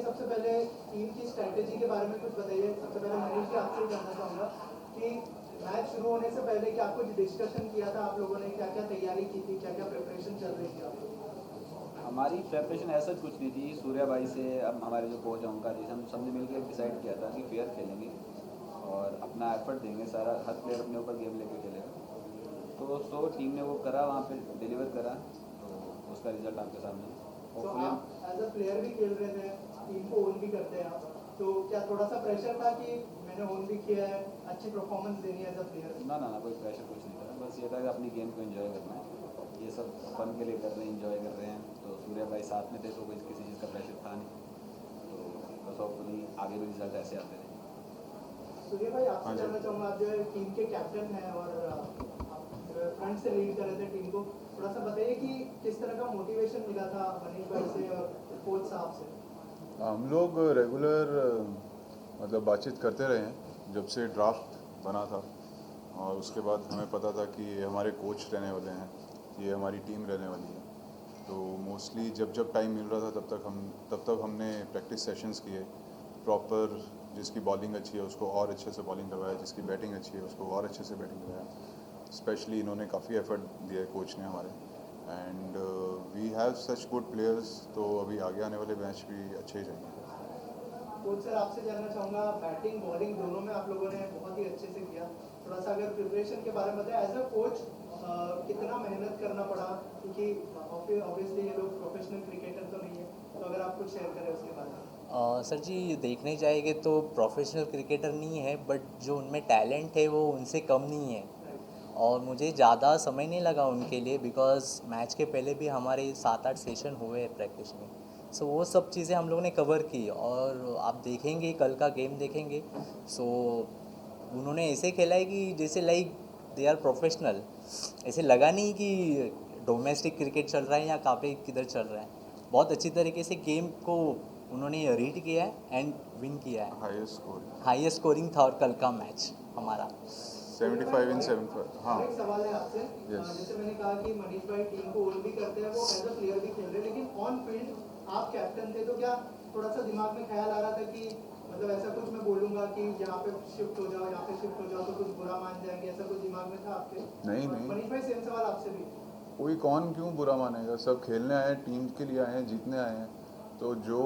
सबसे पहले टीम की स्ट्रैटेजी के बारे में कुछ बताइए। सबसे पहले मनीष जी आपसे ही जानना चाहूँगा कि मैच शुरू होने से पहले क्या कुछ डिस्कशन किया था आप लोगों ने, क्या क्या तैयारी की थी, क्या क्या प्रिपरेशन चल रही थी आप लोगों की? हमारी प्रेपरेशन ऐसा कुछ नहीं थी। सूर्या भाई से अब हमारे जो कोच हैं उनका जैसे हम सबने मिलकर डिसाइड किया था कि फेयर खेलेंगे और अपना एफर्ट देंगे, सारा हर प्लेयर अपने ऊपर गेम लेके खेलेगा। तो टीम ने वो करा, वहाँ पे डिलीवर करा, तो उसका रिजल्ट आपके सामने है। तो होपफुली आप एज अ प्लेयर भी खेल रहे थे, टीम को ओन भी करते हैं आप, तो क्या थोड़ा सा प्रेशर था कि मैंने ओन भी किया है, अच्छी परफॉर्मेंस देनी है एज अ प्लेयर? ना कोई प्रेशर कुछ नहीं था, बस ये था कि अपनी गेम को एंजॉय करना है। ये सब फन के लिए कर रहे हैं, एंजॉय कर रहे हैं। तो सूर्या भाई साथ में थे तो कोई किसी चीज़ का प्रेशर था नहीं। तो बस होपफुली आगे भी रिजल्ट ऐसे आते रहे। सूर्य भाई हाँ आपसे जी। जानना चाहूँगा, आप जो है टीम के कैप्टन हैं और आप फ्रंट से लीड कर रहे थे टीम को, थोड़ा सा बताइए कि किस तरह का मोटिवेशन मिला था मनीष भाई से और कोच साहब से? हम लोग रेगुलर मतलब बातचीत करते रहे हैं जब से ड्राफ्ट बना था, और उसके बाद हमें पता था कि ये हमारे कोच रहने वाले हैं, ये हमारी टीम रहने वाली है। तो मोस्टली जब जब टाइम मिल रहा था तब तक हमने प्रैक्टिस सेशंस किए प्रॉपर। जिसकी बॉलिंग अच्छी है उसको और अच्छे से बॉलिंग करवाया, जिसकी बैटिंग अच्छी है उसको और अच्छे से बैटिंग करवाया। स्पेशली इन्होंने काफ़ी एफर्ट दिया है कोच ने हमारे, and we have such good players. तो अभी आगे आने वाले मैच भी अच्छे ही जाएंगे। कोच सर आपसे जानना चाहूँगा, बैटिंग बॉलिंग दोनों में आप लोगों ने बहुत ही अच्छे से किया, थोड़ा सा अगर प्रिपरेशन के बारे में बताएं एज अ कोच, कितना मेहनत करना पड़ा, क्योंकि ऑब्वियसली ये लोग प्रोफेशनल क्रिकेटर तो नहीं है, तो अगर आप कुछ शेयर करें उसके बारे में। सर जी, देखने जाएंगे तो प्रोफेशनल क्रिकेटर नहीं है, बट जो उनमें टैलेंट है वो उनसे कम नहीं है। और मुझे ज़्यादा समय नहीं लगा उनके लिए, बिकॉज़ मैच के पहले भी हमारे 7-8 सेशन हुए हैं प्रैक्टिस में। सो वो सब चीज़ें हम लोग ने कवर की, और आप देखेंगे कल का गेम देखेंगे, सो उन्होंने ऐसे खेला है कि जैसे लाइक दे आर प्रोफेशनल। ऐसे लगा नहीं कि डोमेस्टिक क्रिकेट चल रहा है या कहाँ पे किधर चल रहा है। बहुत अच्छी तरीके से गेम को उन्होंने रीड किया है एंड विन किया है। हाईएस्ट स्कोर हाईएस्ट स्कोरिंग था और कल का मैच हमारा। 75 इन 75। हाँ। और एक सवाल है आपसे, यस। जैसे मैंने कहा कि मनीष भाई टीम को ओन भी करते हैं, वो एज अ प्लेयर भी खेल रहे हैं, लेकिन ऑन फील्ड आप कैप्टन थे, तो क्या थोड़ा सा दिमाग में ख्याल आ रहा था कि मतलब ऐसा कुछ मैं बोलूंगा कि यहाँ पे शिफ्ट हो जाओ, यहाँ पे शिफ्ट हो जाओ तो कुछ बुरा मान जाएंगे, ऐसा कुछ दिमाग में था आपके? नहीं और नहीं, मनीष भाई सेम सवाल आपसे भी। कोई कौन क्यों बुरा मानेगा, सब खेलने आए हैं, टीम के लिए आए हैं, जीतने आए हैं। तो जो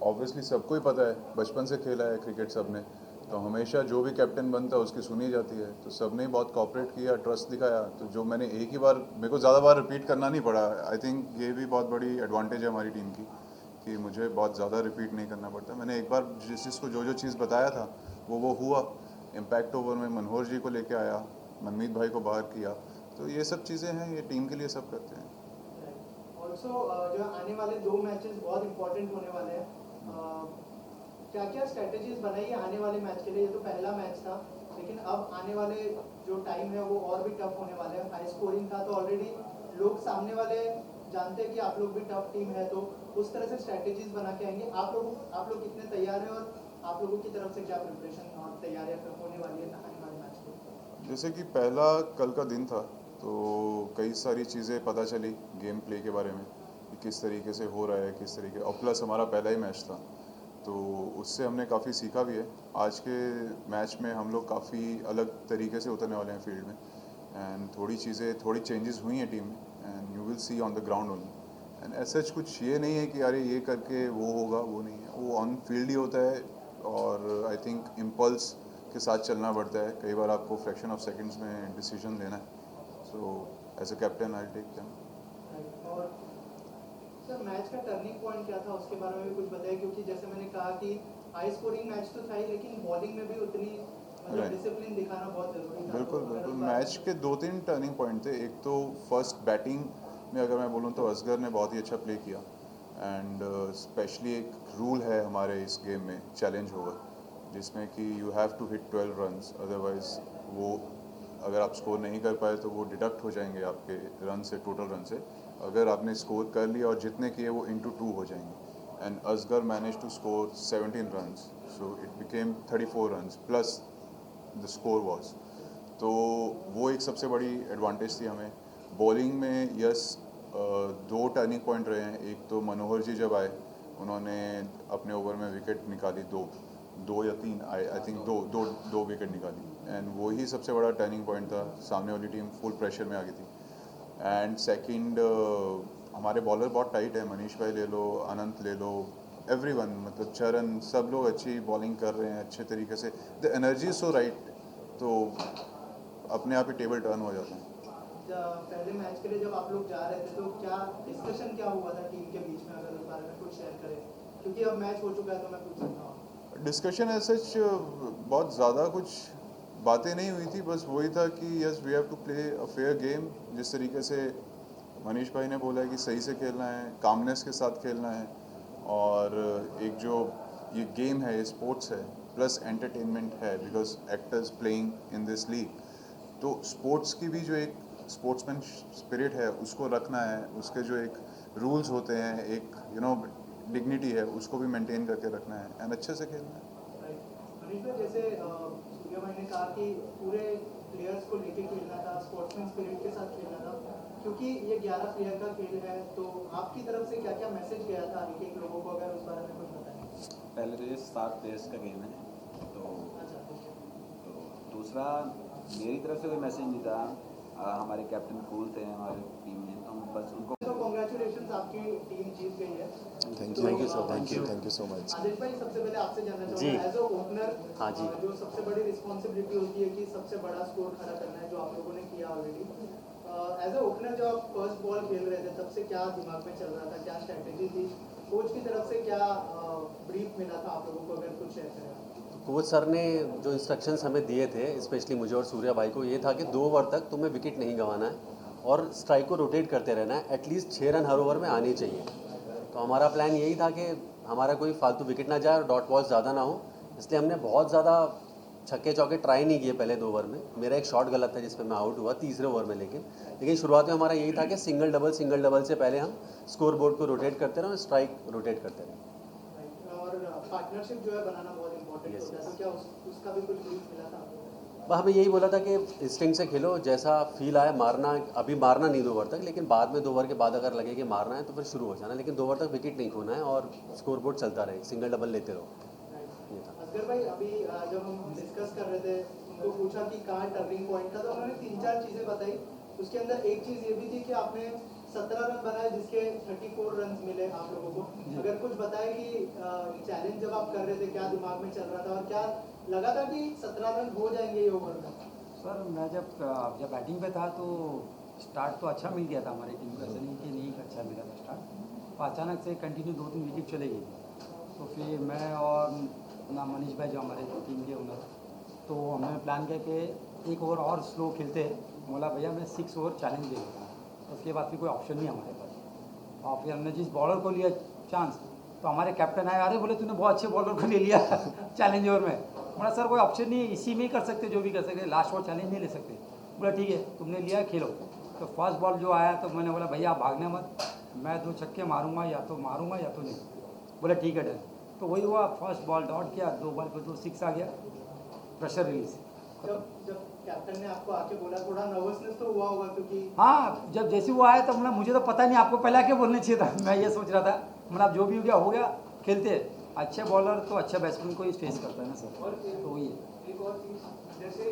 ऑब्वियसली सबको ही पता है, बचपन से खेला है क्रिकेट सब ने, तो हमेशा जो भी कैप्टन बनता है उसकी सुनी जाती है। तो सब ने बहुत कॉपरेट किया, ट्रस्ट दिखाया। तो जो मैंने एक ही बार, मेरे को ज़्यादा बार रिपीट करना नहीं पड़ा। आई थिंक ये भी बहुत बड़ी एडवांटेज है हमारी टीम की कि मुझे बहुत ज़्यादा रिपीट नहीं करना पड़ता। मैंने एक बार जिसको जो चीज़ बताया था वो हुआ। इम्पैक्ट ओवर में मनोहर जी को लेके आया, मनमीत भाई को बाहर किया। तो ये सब चीज़ें हैं, ये टीम के लिए सब करते हैं। ऑल्सो जो आने वाले 2 मैचेस बहुत इंपॉर्टेंट होने वाले हैं, क्या क्या स्ट्रेटेजीज बनाई है आने वाले मैच के लिए? ये तो पहला मैच था, लेकिन अब आने वाले जो टाइम है वो और भी टफ होने वाले हैं। हाई स्कोरिंग था तो ऑलरेडी लोग सामने वाले जानते हैं कि आप लोग भी टफ टीम है, तो उस तरह से स्ट्रेटेजीज बना के आएंगे। आप लोग कितने तैयार हैं और आप लोगों की तरफ से क्या प्रिपरेशन और तैयारियां होने वाली है आने वाले मैच के? जैसे कि पहला कल का दिन था, तो कई सारी चीज़ें पता चली गेम प्ले के बारे में कि किस तरीके से हो रहा है, किस तरीके, और प्लस हमारा पहला ही मैच था, तो उससे हमने काफ़ी सीखा भी है। आज के मैच में हम लोग काफ़ी अलग तरीके से उतरने वाले हैं फील्ड में, एंड थोड़ी चेंजेस हुई हैं टीम में, and you will see on the ground only. And ऐसा कुछ ये नहीं है कि अरे ये करके वो होगा, वो नहीं है, वो ऑन फील्ड ही होता है। और आई थिंक इम्पल्स के साथ चलना पड़ता है, कई बार आपको फ्रैक्शन ऑफ सेकंड्स में डिसीजन लेना है। So as a captain I take them. और सर मैच का टर्निंग पॉइंट क्या था उसके बारे में भी कुछ बताइए, क्योंकि जैसे मैंने कहा कि हाई स्कोरिंग मैच तो था ही, लेकिन बॉलिंग में भी उतनी मतलब Right. डिसिप्लिन दिखाना बहुत जरूरी था। बिल्कुल तो अगर बिल्कुल, उस बारे मैच में- के 2-3 टर्निंग पॉइंट थे। एक तो फर्स्ट बैटिंग में अगर मैं बोलूँ तो असगर ने बहुत ही अच्छा प्ले किया, एंड स्पेशली एक रूल है हमारे इस गेम में, चैलेंज होगा, जिसमें कि you have to hit 12 runs, otherwise वो अगर आप स्कोर नहीं कर पाए तो वो डिडक्ट हो जाएंगे आपके रन से, टोटल रन से। अगर आपने स्कोर कर लिया और जितने किए वो इंटू 2 हो जाएंगे। And Asghar manage to score 17 runs, so it became 34 runs plus the score was. तो वो एक सबसे बड़ी एडवांटेज थी हमें। बॉलिंग में यस, दो टर्निंग पॉइंट रहे हैं। एक तो मनोहर जी जब आए उन्होंने अपने ओवर में विकेट निकाली, दो या तीन, आई थिंक दो विकेट निकाली, एंड वही सबसे बड़ा टर्निंग पॉइंट था। सामने वाली टीम फुल प्रेशर में आ गई थी। एंड सेकंड, हमारे बॉलर बहुत टाइट है, मनीष भाई ले लो, अनंत ले लो, एवरीवन, मतलब चरण, सब लोग अच्छी बॉलिंग कर रहे हैं अच्छे तरीके से, the energy is so right, तो अपने आप ही टेबल टर्न हो जाता है। पहले मैच के लिए जब आप लोग जा रहे थे तो क्या डिस्कशन क्या हुआ था टीम के बीच में, अगर उस बारे में कुछ शेयर करें, क्योंकि अब मैच हो चुका है तो मैं पूछ सकता हूँ। डिस्कशन है सच, बहुत ज़्यादा कुछ बातें नहीं हुई थी, बस वही था कि yes we have to play a fair game. जिस तरीके से मनीष भाई ने बोला है कि सही से खेलना है, कामनेस के साथ खेलना है, और एक जो ये गेम है, ये स्पोर्ट्स है, प्लस एंटरटेनमेंट है, because actors playing in this league, तो स्पोर्ट्स की भी जो एक स्पोर्ट्समैन स्पिरिट है उसको रखना है, उसके जो एक रूल्स होते हैं, एक डिग्निटी है, उसको भी मेंटेन करके रखना है एंड अच्छे से खेलना है। मनीष भाई, जैसे सूर्या भाई ने कहा कि पूरे प्लेयर्स को लेके खेलना था, स्पोर्ट्समैन स्पिरिट के साथ खेलना था, क्योंकि ये 11 प्लेयर का खेल है, तो आपकी तरफ से क्या क्या मैसेज गया था एक एक लोगों को, अगर उस बारे में कुछ बताएं। पहले तो ये 7 प्लेयर्स का गेम है, तो दूसरा मेरी तरफ से कोई मैसेज नहीं था। हमारे कैप्टन कूल थे हमारी टीम में, तो हम बस उनको तो कॉन्ग्रेचुलेशन, आपकी टीम जीत गई है। Thank you so much. Aditya भाई, सबसे पहले आपसे जानना जी। चाहूँगा, एज अ ओपनर, हाँ जी। जो सबसे बड़ी रिस्पॉन्सिबिलिटी होती है कि सबसे बड़ा स्कोर खड़ा करना है, जो आप लोगों ने किया ऑलरेडी। एज अ ओपनर जब आप फर्स्ट बॉल खेल रहे थे, तब से क्या दिमाग में चल रहा था, क्या स्ट्रैटेजी थी, कोच की तरफ से क्या ब्रीफ मिला था आप लोगों को, अगर कुछ शेयर करें। कोच सर ने जो इंस्ट्रक्शंस हमें दिए थे, स्पेशली मुझे और सूर्या भाई को, ये था कि 2 ओवर तक तुम्हें विकेट नहीं गंवाना है और स्ट्राइक को रोटेट करते रहना है, एटलीस्ट 6 रन हर ओवर में आने चाहिए। तो हमारा प्लान यही था कि हमारा कोई फालतू विकेट ना जाए और डॉट बॉल्स ज़्यादा ना हो, इसलिए हमने बहुत ज़्यादा छक्के चौके ट्राई नहीं किए पहले 2 ओवर में। मेरा एक शॉट गलत था जिसमें मैं आउट हुआ तीसरे ओवर में, लेकिन शुरुआत में हमारा यही था कि सिंगल डबल से पहले हम स्कोर बोर्ड को रोटेट करते रहें और स्ट्राइक रोटेट करते रहें। और पार्टनरशिप जो है बनाना बहुत इंपॉर्टेंट Yes, होता है, yes. तो क्या उसका भी कुछ ब्रीफ मिला था? बस हमें यही बोला था कि इंस्टिंक्ट से खेलो, जैसा फील आए मारना। अभी मारना नहीं 2 ओवर तक, लेकिन बाद में 2 ओवर के बाद अगर लगे कि मारना है तो फिर शुरू हो जाना, लेकिन 2 ओवर तक विकेट नहीं खोना है और स्कोर बोर्ड चलता रहे, सिंगल डबल लेते रहो। ये था। असगर भाई, अभी जब हम डिस्कस कर रहे थे, उनको पूछा कि कहाँ टर्निंग पॉइंट था, तो उन्होंने 3-4 चीज़ें बताई। उसके अंदर एक चीज़ ये भी थी कि आपने 17 रन बनाए, जिसके 34 रन मिले आप लोगों को। अगर कुछ बताए कि चैलेंज जब आप कर रहे थे, क्या दिमाग में चल रहा था और क्या लगा था कि 17 रन हो जाएंगे ये ओवर में? सर, मैं जब बैटिंग पे था तो स्टार्ट तो अच्छा मिल गया था हमारी टीम को, ऐसा नहीं कि नहीं अच्छा मिला था स्टार्ट। तो अचानक से कंटिन्यू 2-3 विकेट चले गई थी, तो फिर मैं और ना मनीष भाई जो हमारे टीम के ओनर, तो हमने प्लान किया कि एक ओवर और स्लो खेलते हैं। बोला भैया मैं 6 ओवर चैलेंज दे देता हूँ, उसके बाद फिर कोई ऑप्शन नहीं हमारे पास। और फिर हमने जिस बॉलर को लिया चांस, तो हमारे कैप्टन आए, अरे बोले तूने बहुत अच्छे बॉलर को ले लिया चैलेंज ओवर में। बोला सर कोई ऑप्शन नहीं है, इसी में ही कर सकते, जो भी कर सकते, लास्ट ओवर चैलेंज नहीं ले सकते। बोला ठीक है, तुमने लिया खेलो। तो फर्स्ट बॉल जो आया तो मैंने बोला भैया आप भागने मत, मैं 2 छक्के मारूंगा, या तो मारूंगा या तो नहीं। बोला ठीक है डन। तो वही हुआ, फर्स्ट बॉल डॉट किया, 2 बॉल पर 2 6 आ गया, प्रेशर रिलीज। जब कैप्टन ने आपको आके बोला, थोड़ा नर्वसनेस तो हुआ होगा, क्योंकि हाँ, जब जैसे वो आया तो मतलब मुझे तो पता नहीं, आपको पहले आके बोलना चाहिए था। मैं ये सोच रहा था, मतलब जो भी हो गया खेलते। अच्छे बॉलर तो अच्छा बैट्समैन को ही फेस करता है ना सर, और तो वही है। एक और चीज़, जैसे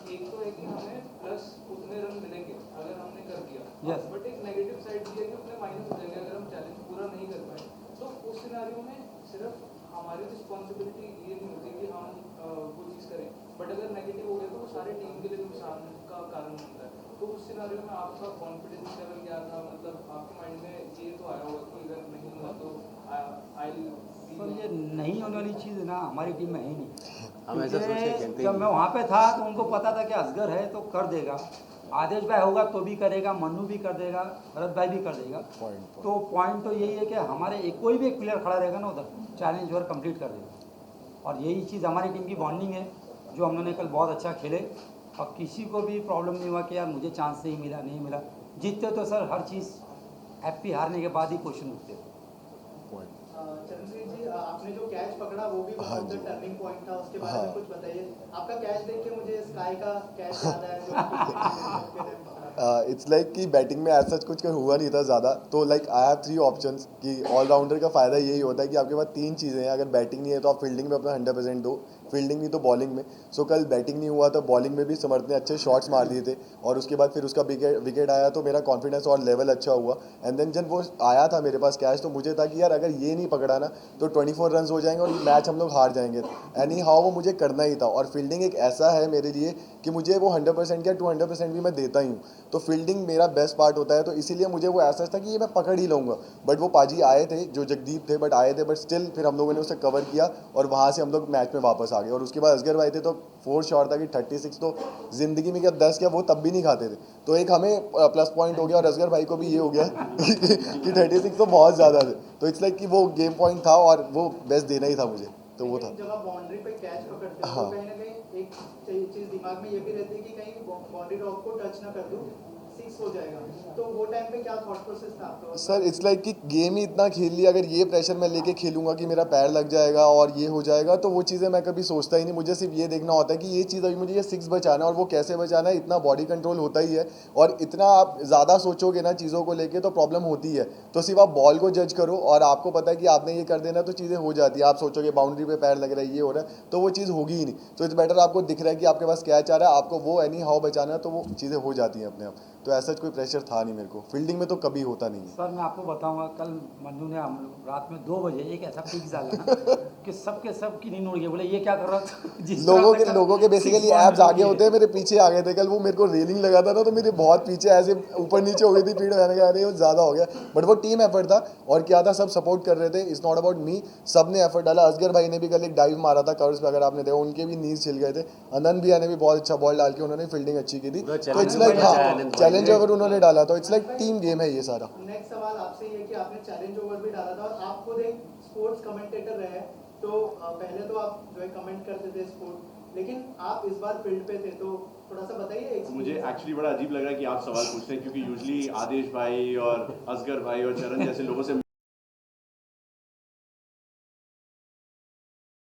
एक तो है कि हमें प्लस उतने रन मिलेंगे अगर हमने कर दिया, Yes. बट एक नेगेटिव साइड ये है कि उतने माइनस हो जाएंगे अगर हम चैलेंज पूरा नहीं कर पाए। तो उस सिनारियो में सिर्फ हमारी रिस्पॉन्सिबिलिटी ये नहीं होती कि हम वो चीज़ करें, बट अगर नेगेटिव हो गया तो वो सारे टीम के लिए नुकसान का कारण बनता है। तो उस सिनारियो में आपका कॉन्फिडेंस लेवल क्या था, मतलब आपके माइंड में ये तो आया होगा कि अगर नहीं हुआ तो आई सर ये नहीं होने वाली चीज़ ना हमारी टीम में है ही नहीं। हम ऐसा सोच के क्योंकि खेलते ही जब नहीं। मैं वहाँ पे था तो उनको पता था कि असगर है तो कर देगा, आदेश भाई होगा तो भी करेगा, मन्नू भी कर देगा, भरत भाई भी कर देगा। पॉइंट तो पॉइंट तो यही है कि हमारे कोई भी एक प्लेयर खड़ा रहेगा ना उधर, चैलेंज ओवर कंप्लीट कर देगा। और यही चीज़ हमारी टीम की बॉन्डिंग है, जो हम लोगों ने कल बहुत अच्छा खेले, और किसी को भी प्रॉब्लम नहीं हुआ कि यार मुझे चांस नहीं मिला, नहीं मिला। जीतते तो सर हर चीज़ हैप्पी, हारने के बाद ही क्वेश्चन उठते थे। पॉइंट। चंद्रजीत जी, आपने जो कैच पकड़ा वो भी हाँ बहुत जी। टर्निंग पॉइंट था, उसके बारे हाँ। में कुछ बताइए। आपका कैच देख के मुझे स्काई का कैच याद आया जो आपने पकड़ा। इट्स लाइक कि बैटिंग में ऐसा कुछ हुआ नहीं था ज़्यादा, तो लाइक आई हैव 3 ऑप्शंस कि ऑलराउंडर का फ़ायदा यही होता है कि आपके पास 3 चीज़ें हैं। अगर बैटिंग नहीं है तो आप फील्डिंग में अपना 100% दो, फील्डिंग नहीं तो बॉलिंग में। सो कल बैटिंग नहीं हुआ तो बॉलिंग में भी समर्थ ने अच्छे शॉट्स मार दिए थे, और उसके बाद फिर उसका विकेट आया तो मेरा कॉन्फिडेंस और लेवल अच्छा हुआ। एंड देन जब वो आया था मेरे पास कैच, तो मुझे था कि यार अगर ये नहीं पकड़ा ना तो 24 रन हो जाएंगे और मैच हम लोग हार जाएंगे। एनी हाउ वो मुझे करना ही था, और फील्डिंग एक ऐसा है मेरे लिए कि मुझे वो 100% क्या 200% भी मैं देता ही हूँ, तो फील्डिंग मेरा बेस्ट पार्ट होता है। तो इसीलिए मुझे वो ऐसा था कि ये मैं पकड़ ही लूँगा। बट वो पाजी आए थे जो जगदीप थे, बट आए थे, बट स्टिल फिर हम लोगों ने उसे कवर किया और वहाँ से हम लोग मैच में वापस आ गए। और उसके बाद असगर भाई थे तो 4 शॉट था कि 36 तो ज़िंदगी में क्या 10 क्या वो तब भी नहीं खाते थे, तो एक हमें प्लस पॉइंट हो गया, और असगर भाई को भी ये हो गया कि 36 तो बहुत ज़्यादा थे। तो इट्स लाइक कि वो गेम पॉइंट था और वो बेस्ट देना ही था मुझे, तो वो था। लेकिन जब आप बाउंड्री पे कैच पकड़ते हो हाँ। तो कहीं ना कहीं एक चीज दिमाग में ये भी रहती है कि कहीं बाउंड्री रॉक को टच ना कर दूं, 6 हो जाएगा। तो वो टाइम पे क्या थॉट प्रोसेस था आपका? सर इट्स लाइक कि गेम ही इतना खेल लिया, अगर ये प्रेशर मैं लेके खेलूंगा कि मेरा पैर लग जाएगा और ये हो जाएगा, तो वो चीज़ें मैं कभी सोचता ही नहीं। मुझे सिर्फ ये देखना होता है कि ये चीज़ अभी मुझे ये 6 बचाना है, और वो कैसे बचाना है, इतना बॉडी कंट्रोल होता ही है। और इतना आप ज़्यादा सोचोगे ना चीज़ों को लेके तो प्रॉब्लम होती है। तो सिर्फ आप बॉल को जज करो और आपको पता है कि आपने ये कर देना, तो चीज़ें हो जाती है। आप सोचोगे बाउंड्री पे पैर लग रहा है, ये हो रहा है, तो वो चीज़ होगी ही नहीं। तो इट्स बेटर आपको दिख रहा है कि आपके पास कैच आ रहा है, आपको वो एनी हाउ बचाना है, तो वो चीज़ें हो जाती हैं अपने आप। तो ऐसा कोई प्रेशर था नहीं मेरे को, फील्डिंग में तो कभी होता नहीं है। सर मैं आपको बताऊंगा, कल मंजू ने हम रात में 2 बजे एक ऐसा पिक डाला ना कि सब की नींद उड़ गई। बोले ये क्या कर रहा था जिस तरह से कल लोगों के बेसिकली 6 ऐप्स आगे boundary होते हैं, मेरे पीछे आ गए थे कल। वो मेरे को रेलिंग लगाता था तो मेरे बहुत पीछे ऐसे ऊपर नीचे हो गई थी पीठ, मैंने कहा अरे वो ज़्यादा हो गया। बट वो टीम एफर्ट था, और क्या था, सब सपोर्ट कर रहे थे। इट्स नॉट अबाउट मी, सब ने एफर्ट डाला। असगर भाई ने भी कल एक डाइव मारा था कर्व्स पे, अगर आपने देखा, उनके भी नीज छिल गए थे। आनंद भैया ने भी बहुत अच्छा बॉल डाल के उन्होंने फील्डिंग अच्छी की थी। पूरा तो इट्स challenge लाइक बचा है हाँ, आनंद भाई चैलेंज ने। अगर उन्होंने डाला तो इट्स लाइक टीम गेम है ये सारा। नेक्स्ट सवाल आपसे ये कि आपने चैलेंज ओवर भी डाला था और आप खुद एक स्पोर्ट्स कमेंटेटर रहे हैं, तो पहले तो आप जो है कमेंट करते थे स्पोर्ट, लेकिन आप इस बार फील्ड पे थे, तो थोड़ा सा बताइए। मुझे एक्चुअली बड़ा अजीब लग रहा है कि आप सवाल पूछते हैं, क्योंकि यूजली आदेश भाई और असगर भाई और चरण जैसे लोगों से